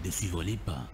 de suivre les pas.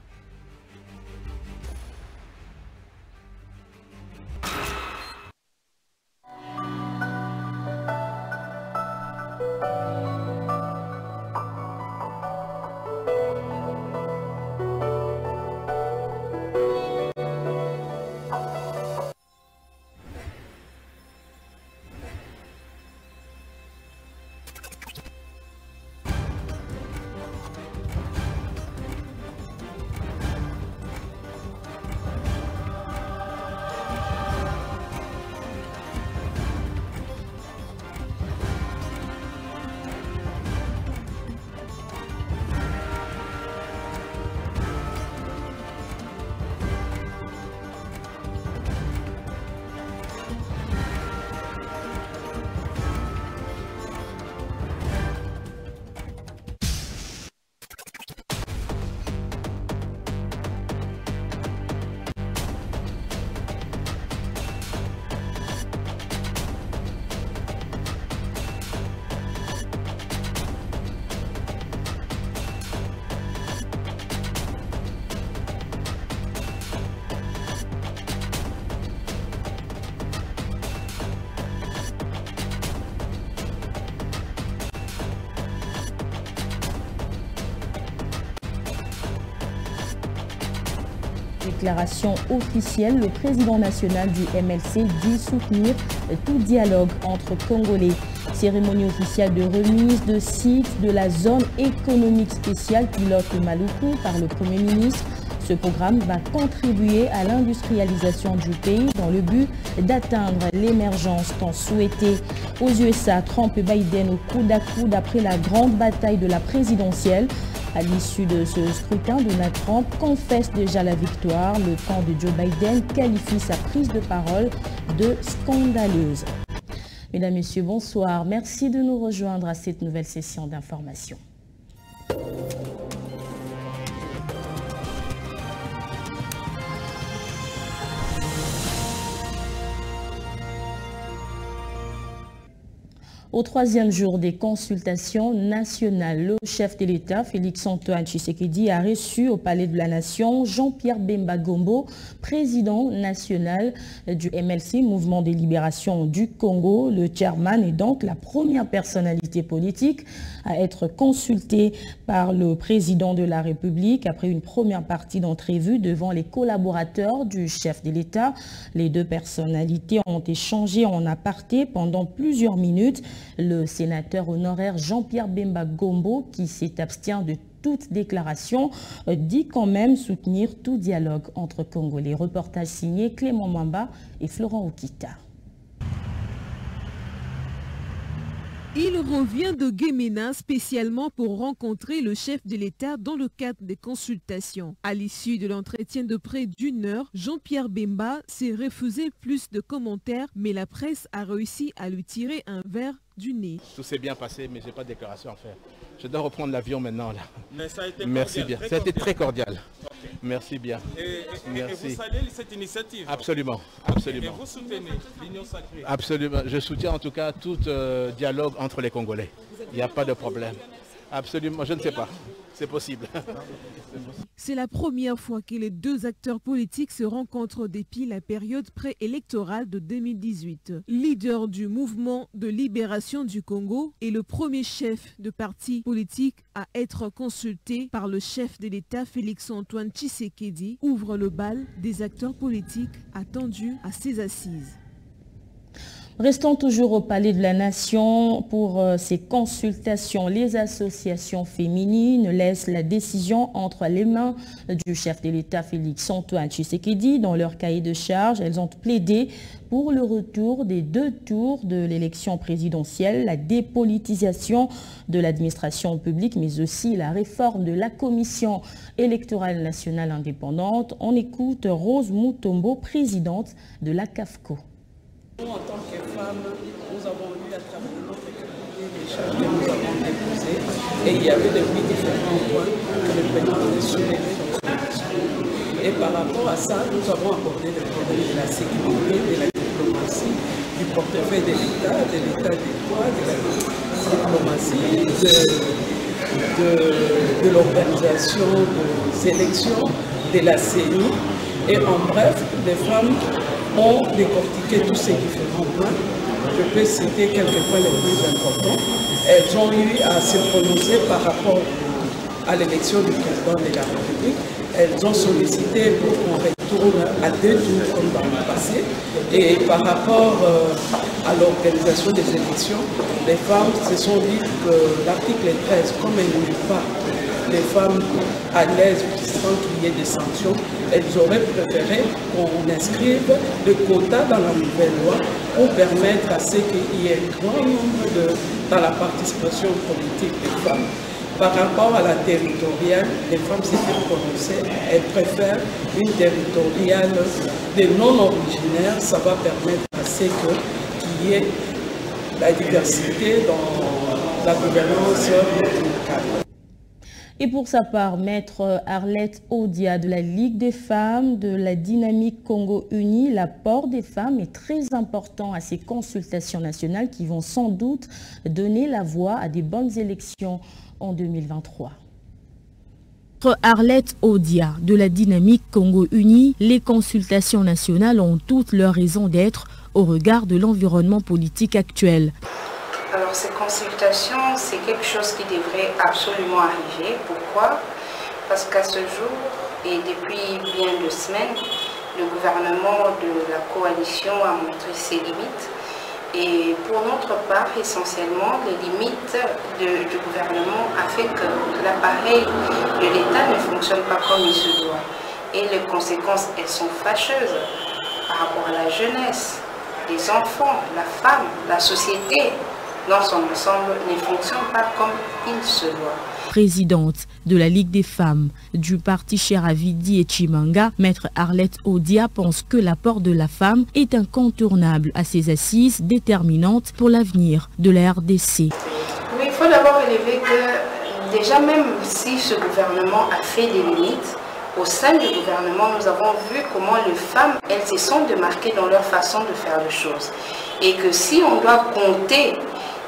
Déclaration officielle, le président national du MLC dit soutenir tout dialogue entre Congolais. Cérémonie officielle de remise de sites de la zone économique spéciale pilote Maluku par le Premier ministre. Ce programme va contribuer à l'industrialisation du pays dans le but d'atteindre l'émergence tant souhaitée. Aux USA, Trump et Biden au coude à coude après la grande bataille de la présidentielle. À l'issue de ce scrutin, Donald Trump confesse déjà la victoire. Le camp de Joe Biden qualifie sa prise de parole de scandaleuse. Mesdames, Messieurs, bonsoir. Merci de nous rejoindre à cette nouvelle session d'information. Au troisième jour des consultations nationales, le chef de l'État, Félix-Antoine Tshisekedi, a reçu au Palais de la Nation Jean-Pierre Bemba Gombo, président national du MLC, Mouvement de libération du Congo. Le chairman est donc la première personnalité politique à être consultée par le président de la République après une première partie d'entrevue devant les collaborateurs du chef de l'État. Les deux personnalités ont échangé en aparté pendant plusieurs minutes. Le sénateur honoraire Jean-Pierre Bemba Gombo, qui s'est abstient de toute déclaration, dit quand même soutenir tout dialogue entre Congolais. Reportage signé Clément Mamba et Florent Okita. Il revient de Guémena spécialement pour rencontrer le chef de l'État dans le cadre des consultations. À l'issue de l'entretien de près d'une heure, Jean-Pierre Bemba s'est refusé plus de commentaires, mais la presse a réussi à lui tirer un verre du nez. Tout s'est bien passé, mais je n'ai pas de déclaration à faire. Je dois reprendre l'avion maintenant. Là. Mais ça a été merci cordial, bien. Ça a été très cordial. Okay. Merci bien. Merci. Et vous saluez cette initiative? Absolument. Absolument. Et vous soutenez l'Union sacrée? Absolument. Je soutiens en tout cas tout dialogue entre les Congolais. Il n'y a pas de problème. Absolument. Je ne sais pas. C'est possible. C'est la première fois que les deux acteurs politiques se rencontrent depuis la période préélectorale de 2018. Leader du mouvement de libération du Congo et le premier chef de parti politique à être consulté par le chef de l'État Félix-Antoine Tshisekedi ouvre le bal des acteurs politiques attendus à ses assises. Restons toujours au Palais de la Nation pour ces consultations. Les associations féminines laissent la décision entre les mains du chef de l'État Félix-Antoine Tshisekedi. Dans leur cahier de charge, elles ont plaidé pour le retour des 2 tours de l'élection présidentielle, la dépolitisation de l'administration publique, mais aussi la réforme de la Commission électorale nationale indépendante. On écoute Rose Mutombo, présidente de la CAFCO. Nous, en tant que femmes, nous avons eu à travers notre comité des charges que nous avons déposées et il y avait depuis différents points que le président avait soulevé dans son discours. Et par rapport à ça, nous avons abordé le problème de la sécurité, de la diplomatie, du portefeuille de l'État des droits, de la diplomatie, de l'organisation des élections, de la CENI. Et en bref, les femmes ont décortiqué tous ces différents points. Je peux citer quelques points les plus importants. Elles ont eu à se prononcer par rapport à l'élection du président de la République. Elles ont sollicité pour qu'on retourne à 2 tours comme dans le passé. Et par rapport à l'organisation des élections, les femmes se sont dit que l'article 13, comme elle ne met pas les femmes à l'aise sans qu'il y ait des sanctions, elles auraient préféré qu'on inscrive le quota dans la nouvelle loi pour permettre à ce qu'il y ait un grand nombre dans la participation politique des femmes. Par rapport à la territoriale, les femmes s'étaient prononcées, elles préfèrent une territoriale des non-originaires. Ça va permettre à ce qu'il y ait la diversité dans la gouvernance locale. Et pour sa part, Maître Arlette Odia de la Ligue des femmes de la Dynamique Congo Uni, l'apport des femmes est très important à ces consultations nationales qui vont sans doute donner la voie à des bonnes élections en 2023. Maître Arlette Odia de la Dynamique Congo Uni, les consultations nationales ont toutes leurs raisons d'être au regard de l'environnement politique actuel. Alors ces consultations, c'est quelque chose qui devrait absolument arriver. Pourquoi? Parce qu'à ce jour, et depuis bien 2 semaines, le gouvernement de la coalition a montré ses limites. Et pour notre part, essentiellement, les limites du gouvernement a fait que l'appareil de l'État ne fonctionne pas comme il se doit. Et les conséquences, elles sont fâcheuses par rapport à la jeunesse, les enfants, la femme, la société dans son ensemble ne fonctionne pas comme il se doit. Présidente de la Ligue des femmes du parti Cheravidi et Chimanga, Maître Arlette Odia pense que l'apport de la femme est incontournable à ces assises déterminantes pour l'avenir de la RDC. Oui, il faut d'abord relever que déjà même si ce gouvernement a fait des limites, au sein du gouvernement, nous avons vu comment les femmes, elles se sont démarquées dans leur façon de faire les choses. Et que si on doit compter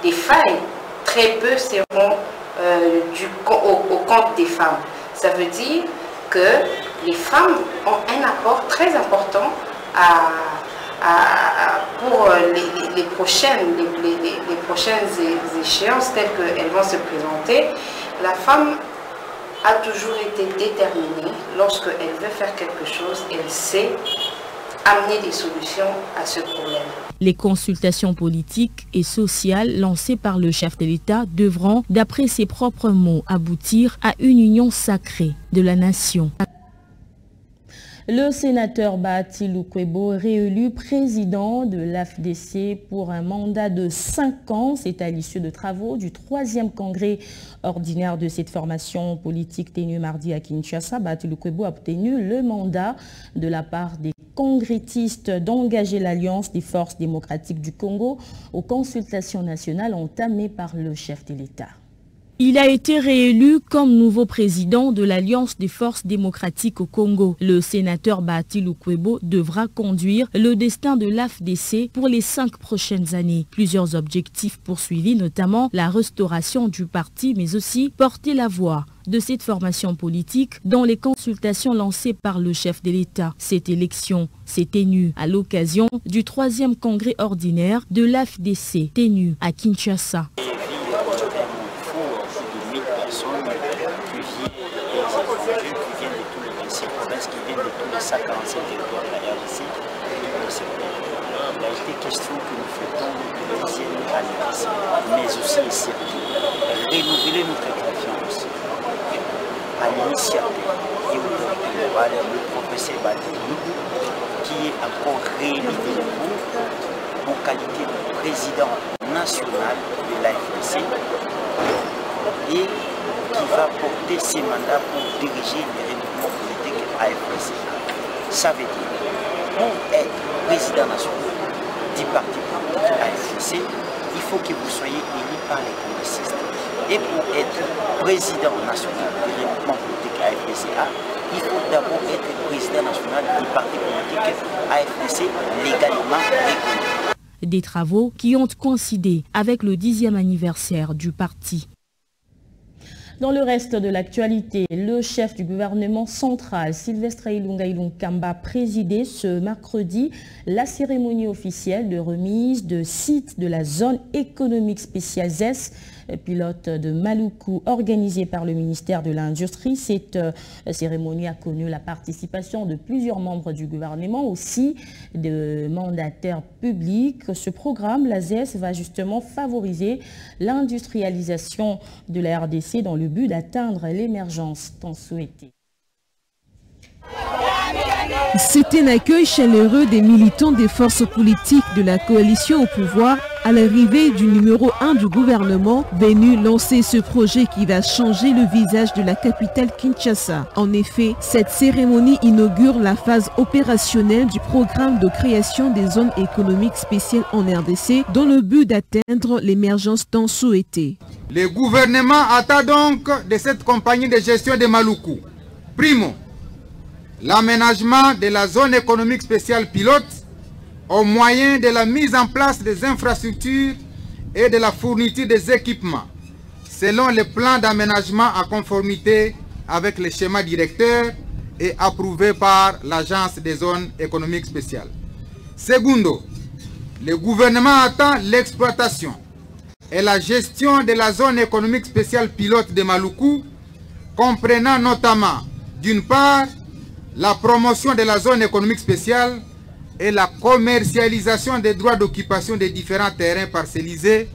des failles, très peu seront au compte des femmes. Ça veut dire que les femmes ont un apport très important pour les prochaines échéances telles qu'elles vont se présenter. La femme a toujours été déterminée. Lorsqu'elle veut faire quelque chose, elle sait amener des solutions à ce problème. Les consultations politiques et sociales lancées par le chef de l'État devront, d'après ses propres mots, aboutir à une union sacrée de la nation. Le sénateur Bahati Lukwebo, réélu président de l'AFDC pour un mandat de 5 ans, c'est à l'issue de travaux du 3e congrès ordinaire de cette formation politique tenu mardi à Kinshasa. Bahati Lukwebo a obtenu le mandat de la part des congressistes d'engager l'Alliance des forces démocratiques du Congo aux consultations nationales entamées par le chef de l'État. Il a été réélu comme nouveau président de l'Alliance des forces démocratiques au Congo. Le sénateur Bahati Lukwebo devra conduire le destin de l'AFDC pour les 5 prochaines années. Plusieurs objectifs poursuivis, notamment la restauration du parti, mais aussi porter la voix de cette formation politique dans les consultations lancées par le chef de l'État. Cette élection s'est tenue à l'occasion du 3e congrès ordinaire de l'AFDC, tenu à Kinshasa. Il a été question que nous faisons une deuxième alliance, mais aussi et surtout renouveler notre confiance à l'initiative et au pouvoir le professeur Bahati, qui est encore réélu en qualité de président national de l'AFDC et qui va porter ses mandats pour diriger les renouvellements politiques AFDC. Ça veut dire, pour être président national du parti politique AFDC, il faut que vous soyez élu par les congressistes. Et pour être président national du renouvellement politique AFDCA, il faut d'abord être président national du parti politique AFDC légalement reconnu. Des travaux qui ont coïncidé avec le 10e anniversaire du parti. Dans le reste de l'actualité, le chef du gouvernement central, Sylvestre Ilunga Ilunkamba, présidé ce mercredi la cérémonie officielle de remise de sites de la zone économique spéciale ZES, pilote de Maluku, organisée par le ministère de l'Industrie. Cette cérémonie a connu la participation de plusieurs membres du gouvernement, aussi de mandataires publics. Ce programme, la ZES, va justement favoriser l'industrialisation de la RDC dans le but d'atteindre l'émergence tant souhaitée. C'est un accueil chaleureux des militants des forces politiques de la coalition au pouvoir à l'arrivée du numéro 1 du gouvernement venu lancer ce projet qui va changer le visage de la capitale Kinshasa. En effet, cette cérémonie inaugure la phase opérationnelle du programme de création des zones économiques spéciales en RDC dans le but d'atteindre l'émergence tant souhaitée. Le gouvernement attend donc de cette compagnie de gestion de Maluku, primo, l'aménagement de la zone économique spéciale pilote au moyen de la mise en place des infrastructures et de la fourniture des équipements, selon le plan d'aménagement à conformité avec les schémas directeurs et approuvé par l'Agence des zones économiques spéciales. Secondo, le gouvernement attend l'exploitation et la gestion de la zone économique spéciale pilote de Maluku, comprenant notamment, d'une part, la promotion de la zone économique spéciale et la commercialisation des droits d'occupation des différents terrains parcellisés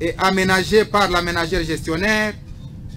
et aménagés par l'aménageur gestionnaire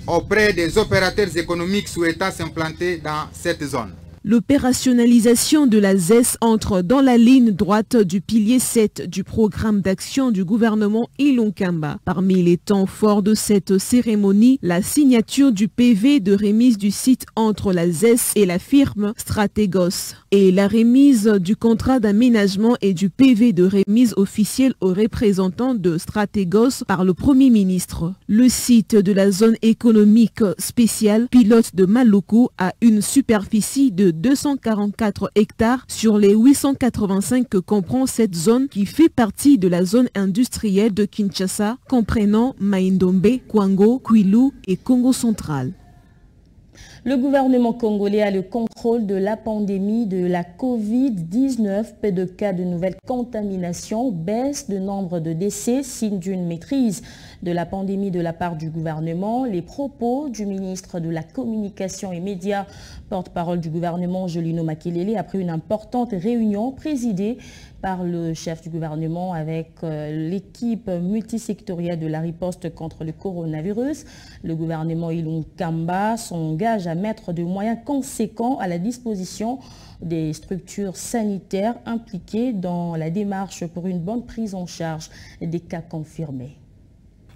auprès des opérateurs économiques souhaitant s'implanter dans cette zone. L'opérationnalisation de la ZES entre dans la ligne droite du pilier 7 du programme d'action du gouvernement Ilunkamba. Parmi les temps forts de cette cérémonie, la signature du PV de remise du site entre la ZES et la firme Strategos et la remise du contrat d'aménagement et du PV de remise officielle aux représentants de Strategos par le Premier ministre. Le site de la zone économique spéciale pilote de Maluku a une superficie de 244 hectares sur les 885 que comprend cette zone qui fait partie de la zone industrielle de Kinshasa, comprenant Maindombe, Kwango, Kwilu et Congo central. Le gouvernement congolais a le contrôle de la pandémie de la Covid-19, peu de cas de nouvelles contaminations, baisse de nombre de décès, signe d'une maîtrise de la pandémie de la part du gouvernement. Les propos du ministre de la Communication et Médias, porte-parole du gouvernement Jolino Makelele, après une importante réunion présidée par le chef du gouvernement avec l'équipe multisectorielle de la riposte contre le coronavirus. Le gouvernement Ilunkamba s'engage à mettre des moyens conséquents à la disposition des structures sanitaires impliquées dans la démarche pour une bonne prise en charge des cas confirmés.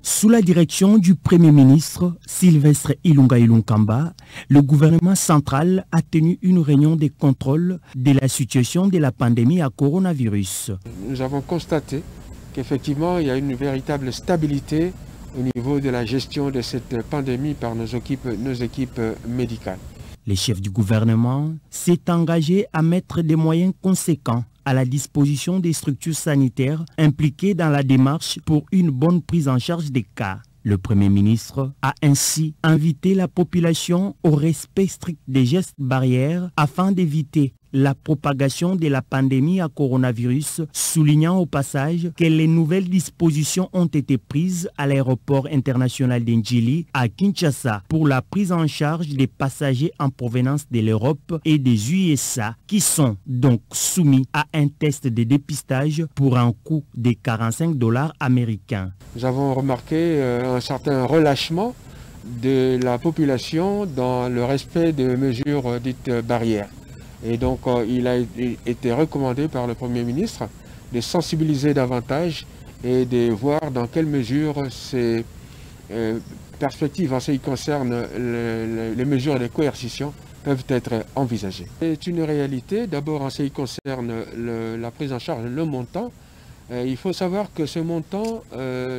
Sous la direction du Premier ministre Sylvestre Ilunga Ilunkamba, le gouvernement central a tenu une réunion de contrôle de la situation de la pandémie à coronavirus. Nous avons constaté qu'effectivement, il y a une véritable stabilité au niveau de la gestion de cette pandémie par nos équipes médicales. Le chef du gouvernement s'est engagé à mettre des moyens conséquents à la disposition des structures sanitaires impliquées dans la démarche pour une bonne prise en charge des cas. Le Premier ministre a ainsi invité la population au respect strict des gestes barrières afin d'éviter la propagation de la pandémie à coronavirus, soulignant au passage que les nouvelles dispositions ont été prises à l'aéroport international d'Ndjili à Kinshasa pour la prise en charge des passagers en provenance de l'Europe et des USA qui sont donc soumis à un test de dépistage pour un coût de 45 $ américains. Nous avons remarqué un certain relâchement de la population dans le respect des mesures dites barrières. Et donc, il a été recommandé par le Premier ministre de sensibiliser davantage et de voir dans quelle mesure ces perspectives en ce qui concerne les mesures de coercition peuvent être envisagées. C'est une réalité, d'abord en ce qui concerne la prise en charge, le montant. Il faut savoir que ce montant,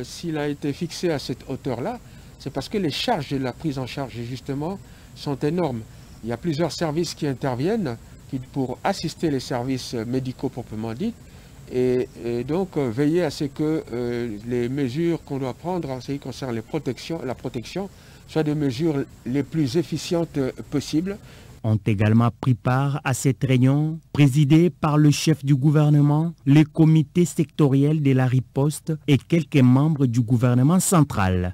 s'il a été fixé à cette hauteur-là, c'est parce que les charges de la prise en charge, justement, sont énormes. Il y a plusieurs services qui interviennent pour assister les services médicaux proprement dits et donc veiller à ce que les mesures qu'on doit prendre en ce qui concerne la protection soient des mesures les plus efficientes possibles. Ont également pris part à cette réunion présidée par le chef du gouvernement, les comités sectoriels de la riposte et quelques membres du gouvernement central.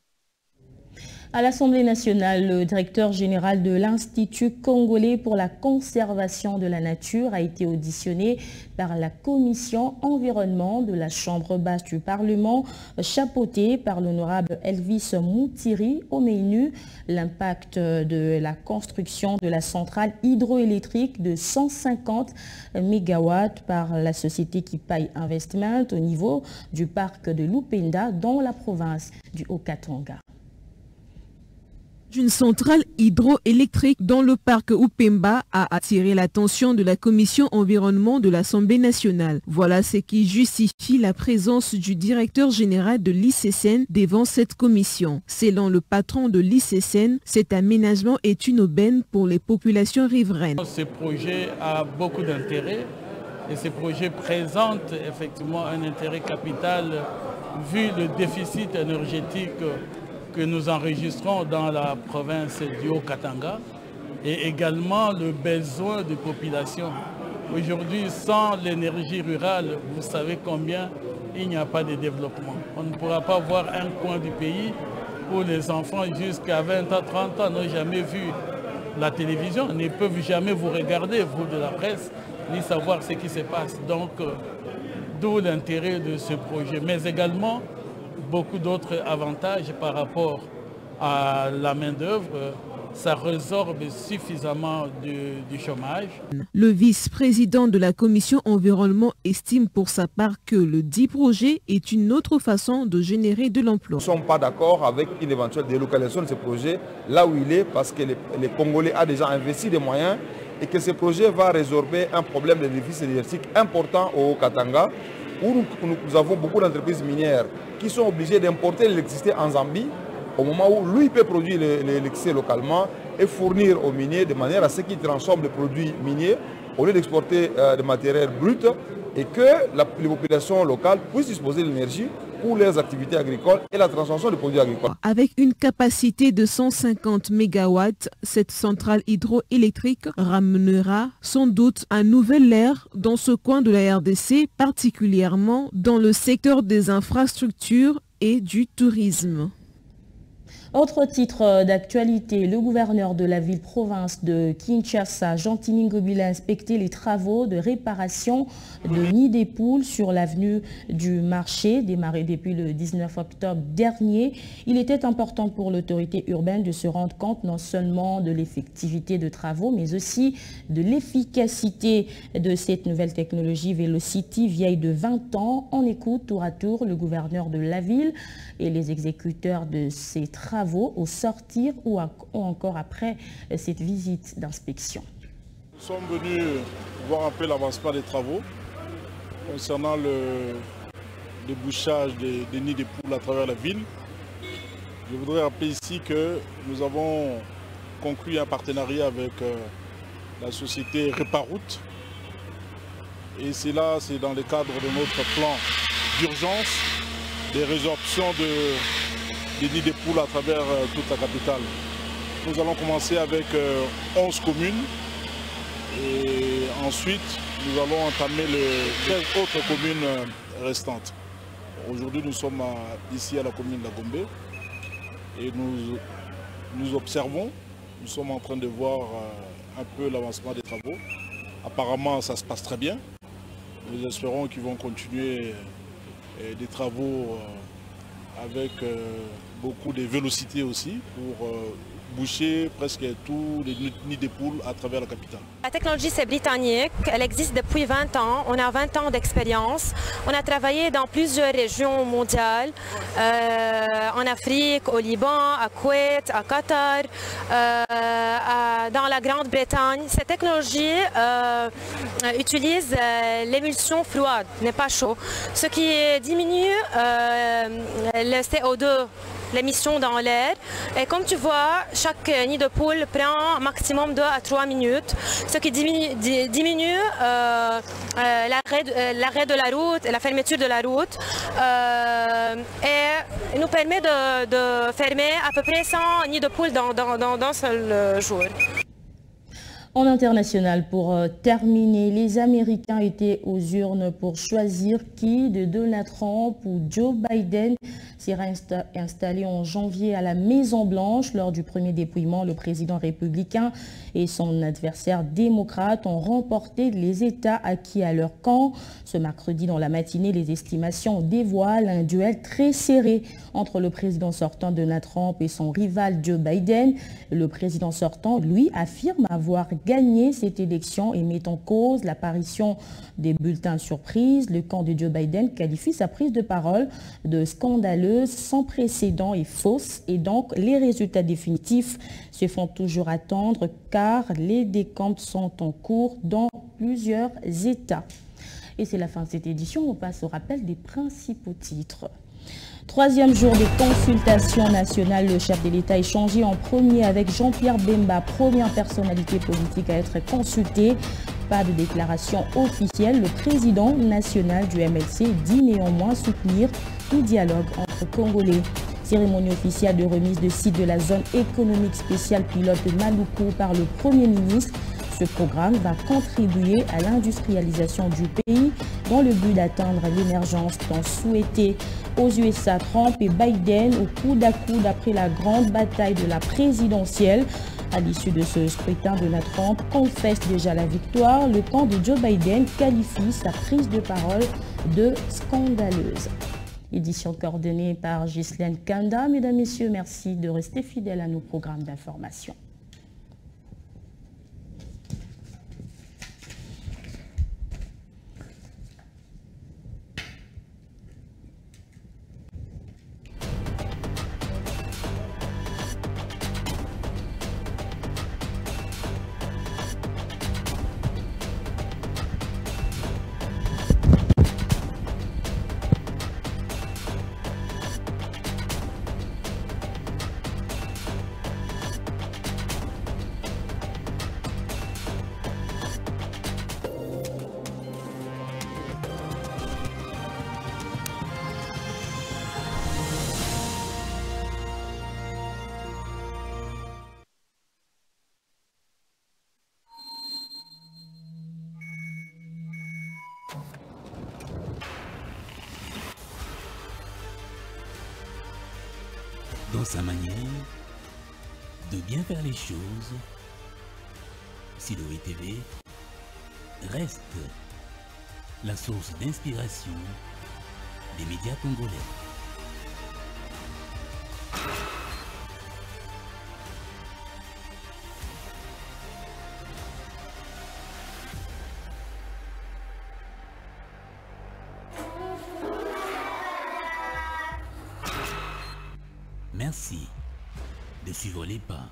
À l'Assemblée nationale, le directeur général de l'Institut congolais pour la conservation de la nature a été auditionné par la commission environnement de la Chambre basse du Parlement, chapeautée par l'honorable Elvis Moutiri Omeinu. L'impact de la construction de la centrale hydroélectrique de 150 MW par la société Kipai Investment au niveau du parc de Lupenda dans la province du Haut-Katanga. Une centrale hydroélectrique dans le parc Upemba a attiré l'attention de la commission environnement de l'Assemblée nationale. Voilà ce qui justifie la présence du directeur général de l'ICSN devant cette commission. Selon le patron de l'ICSN, cet aménagement est une aubaine pour les populations riveraines. Ce projet a beaucoup d'intérêt et ce projet présente effectivement un intérêt capital vu le déficit énergétique que nous enregistrons dans la province du Haut-Katanga et également le besoin des populations. Aujourd'hui, sans l'énergie rurale, vous savez combien il n'y a pas de développement. On ne pourra pas voir un coin du pays où les enfants jusqu'à 20 ans, 30 ans n'ont jamais vu la télévision, ne peuvent jamais vous regarder, vous de la presse, ni savoir ce qui se passe. Donc, d'où l'intérêt de ce projet, mais également beaucoup d'autres avantages par rapport à la main-d'œuvre. Ça résorbe suffisamment du chômage. Le vice-président de la commission environnement estime pour sa part que le dit projet est une autre façon de générer de l'emploi. Nous ne sommes pas d'accord avec une éventuelle délocalisation de ce projet là où il est parce que les Congolais ont déjà investi des moyens et que ce projet va résorber un problème de déficit énergétique important au Katanga où nous avons beaucoup d'entreprises minières qui sont obligées d'importer l'électricité en Zambie au moment où lui peut produire l'électricité localement et fournir aux miniers de manière à ce qu'ils transforment les produits miniers au lieu d'exporter des matériels bruts et que les populations locales puissent disposer de l'énergie pour leurs activités agricoles et la transformation des produits agricoles. Avec une capacité de 150 MW, cette centrale hydroélectrique ramènera sans doute un nouvel ère dans ce coin de la RDC, particulièrement dans le secteur des infrastructures et du tourisme. Autre titre d'actualité, le gouverneur de la ville-province de Kinshasa, Jean Tiningobila, a inspecté les travaux de réparation de nids des poules sur l'avenue du marché, démarré depuis le 19 octobre dernier. Il était important pour l'autorité urbaine de se rendre compte non seulement de l'effectivité de travaux, mais aussi de l'efficacité de cette nouvelle technologie Velocity, vieille de 20 ans. On écoute tour à tour le gouverneur de la ville et les exécuteurs de ces travaux au sortir ou encore après cette visite d'inspection. Nous sommes venus voir un peu l'avancement des travaux concernant le débouchage des nids des poules à travers la ville. Je voudrais rappeler ici que nous avons conclu un partenariat avec la société Réparoute et c'est dans le cadre de notre plan d'urgence des résorptions des nids des poules à travers toute la capitale. Nous allons commencer avec 11 communes et ensuite nous allons entamer les 13 autres communes restantes. Aujourd'hui nous sommes ici à la commune de la Gombe et nous observons, nous sommes en train de voir un peu l'avancement des travaux. Apparemment ça se passe très bien. Nous espérons qu'ils vont continuer des travaux avec beaucoup de vélocité aussi pour boucher presque tous les nids de poules à travers la capitale. La technologie c'est britannique, elle existe depuis 20 ans, on a 20 ans d'expérience. On a travaillé dans plusieurs régions mondiales, en Afrique, au Liban, à Koweït, à Qatar, dans la Grande-Bretagne. Cette technologie utilise l'émulsion froide, n'est pas chaud, ce qui diminue le CO2 l'émission dans l'air. Et comme tu vois, chaque nid de poule prend maximum 2 à 3 minutes, ce qui diminue l'arrêt de la route, la fermeture de la route, et nous permet de fermer à peu près 100 nids de poules dans un seul jour. En international, pour terminer, les Américains étaient aux urnes pour choisir qui de Donald Trump ou Joe Biden sera installé en janvier à la Maison-Blanche. Lors du premier dépouillement, le président républicain et son adversaire démocrate ont remporté les États acquis à leur camp. Ce mercredi, dans la matinée, les estimations dévoilent un duel très serré entre le président sortant Donald Trump et son rival Joe Biden. Le président sortant, lui, affirme avoir gagné cette élection et met en cause l'apparition des bulletins surprises. Le camp de Joe Biden qualifie sa prise de parole de scandaleuse, sans précédent et fausse. Et donc, les résultats définitifs se font toujours attendre car les décomptes sont en cours dans plusieurs États. Et c'est la fin de cette édition. On passe au rappel des principaux titres. Troisième jour des consultations nationales, le chef de l'État échangé en premier avec Jean-Pierre Bemba, première personnalité politique à être consultée. Pas de déclaration officielle, le président national du MLC dit néanmoins soutenir tout dialogue entre Congolais. Cérémonie officielle de remise de site de la zone économique spéciale pilote de Maluku par le Premier ministre. Ce programme va contribuer à l'industrialisation du pays dans le but d'atteindre l'émergence tant souhaitée. Aux USA, Trump et Biden au coude à coude après la grande bataille de la présidentielle. À l'issue de ce scrutin, Donald Trump confesse déjà la victoire. Le camp de Joe Biden qualifie sa prise de parole de scandaleuse. Édition coordonnée par Ghislaine Kanda. Mesdames, Messieurs, merci de rester fidèles à nos programmes d'information. Dans sa manière de bien faire les choses, Siloé TV reste la source d'inspiration des médias congolais. Merci de suivre les pas